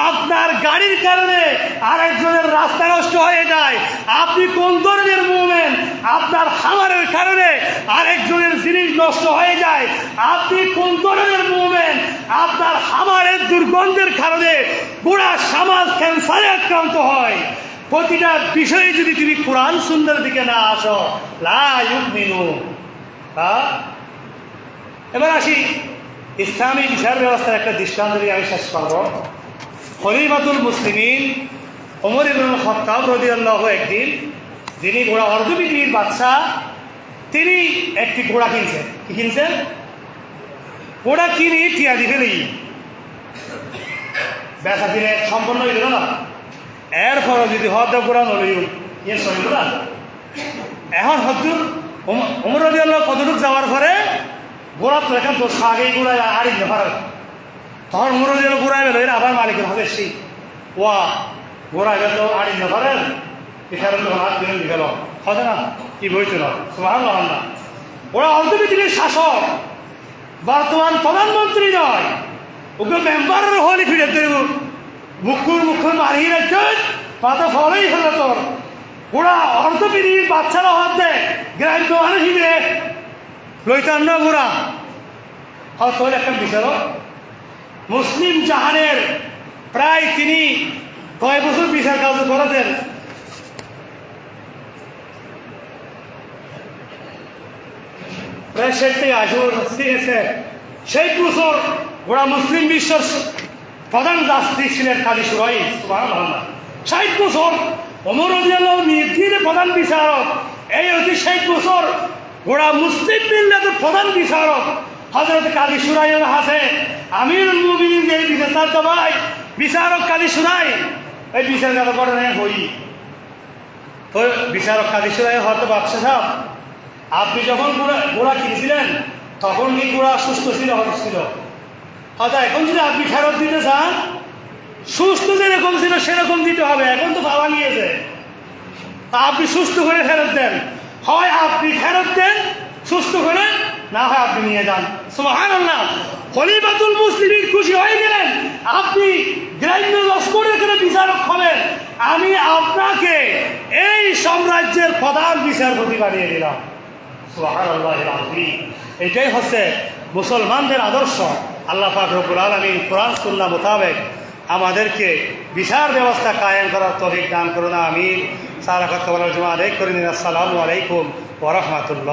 আপনার গাড়ির কারণে আরেকজনের রাস্তা নষ্ট হয়ে যায়, আপনি কোন ধরনের মুমিন? আপনার খামারের কারণে আরেকজনের জিনিস নষ্ট হয়ে যায়, আপনি কোন ধরনের মুমিন? আপনার খামারের দুর্গন্ধের কারণে পুরা সমাজ ক্যান্সারে আক্রান্ত হয়। প্রতিটা বিষয়ে যদি তুমি কোরআন সুন্নাহর দিকে না আসো, লা ইউমিনু। এবার আসি ইসলামী বিচার ব্যবস্থার একটা দৃষ্টান্ত দিয়ে আমি শেষ করব। খলিফাতুল মুসলিমিন ওমর ইবনুল খাত্তাব রাদিয়াল্লাহু একদিন, যিনি ঘোড়া অর্ধ পৃথিবীর বাদশাহ, তিনি একটি ঘোড়া কিনছেন। কি কিনছেন? ঘোড়া কিনে টিয়া দিতে নেই, বেচা কিনে সম্পন্ন হইল না। এরপরও যদি হয়তো ঘোড়া নলইও ইয়ে চলিল না। এখন হয়তো ওমর রাদিয়াল্লাহু কতটুক যাওয়ার পরে ঘোড়া তো এখন তো আগেই ঘোড়ায় আড়ি নেপার, তখন ওমর রাদিয়াল্লাহু ঘোড়ায় বেরোয় আবার মালিকের হাতে সেই ওয়া ঘোড়ায় গেল আড়ি নেপারেন পিছারের তখন হাত দিলেন গেল হবে না, কি বইতো না সুবহানাল্লাহ না। ওরা অর্ধ পৃথিবীর শাসক, বর্তমান প্রধানমন্ত্রী নয়, ওকে মেম্বারের হলি ফিরে দেব মুখ্য মারিয়ে রাখতে পাতা ফলেই হলো তোর। ওরা অর্ধ পৃথিবীর বাচ্চারা হাতে গ্রাম্য মানুষিনে লইতান্ন গোড়া হয়তো একটা বিচারক মুসলিম জাহানের প্রায় তিনি কয় বছর বিচার কাজ করেছেন? প্রায় 60 থেকে 80 বছর শিখেছে। সেই বছর ওরা মুসলিম বিশ্বের প্রধান জাস্টিস ছিলেন কাজী সুরাই। সুবহানাল্লাহ। 60 বছর ওমর রাদিয়াল্লাহু নির্দিনে প্রধান বিচারক। এই অতি 60 বছর ওরা মুসলিম মিল্লাতের প্রধান বিচারক হযরত কাজী সুরাই আছে। আমিরুল মুমিনিন যে বিচার ভাই বিচারক কাজী সুরাই, এই বিচার কাজ করে না হই তো বিচারক কাজী সুরাই হয়তো বাদশাহ সাহেব, আপনি যখন ঘোড়া কিনেছিলেন তখন কি ঘোড়া সুস্থ ছিল? ছিল। হয়তো এখন যদি আপনি ফেরত দিতে চান, সুস্থ যেরকম ছিল সেরকম দিতে হবে। এখন তো পাওয়া গিয়েছে, তা আপনি সুস্থ করে ফেরত দেন। হয় আপনি ফেরত দেন সুস্থ করে, না হয় আপনি নিয়ে যান। সুবহানাল্লাহ। খলিফাতুল মুসলিমিন খুশি হয়ে গেলেন, আপনি গ্রাম্য লস্করের এখানে বিচারক হবেন, আমি আপনাকে এই সাম্রাজ্যের প্রধান বিচারপতি বানিয়ে দিলাম। সুবহানাল্লাহিল আযীম। এটাই হচ্ছে মুসলমানদের আদর্শ। আল্লাহ পাক রব্বুল আলামিন কোরআন সুন্নাহ মোতাবেক আমাদেরকে বিচার ব্যবস্থা কায়েম করার তৌফিক দান করুন। আমিন। সারা কথা বলার জন্য আদায় করে নিন। আসসালামু আলাইকুম ওয়া রাহমাতুল্লাহ।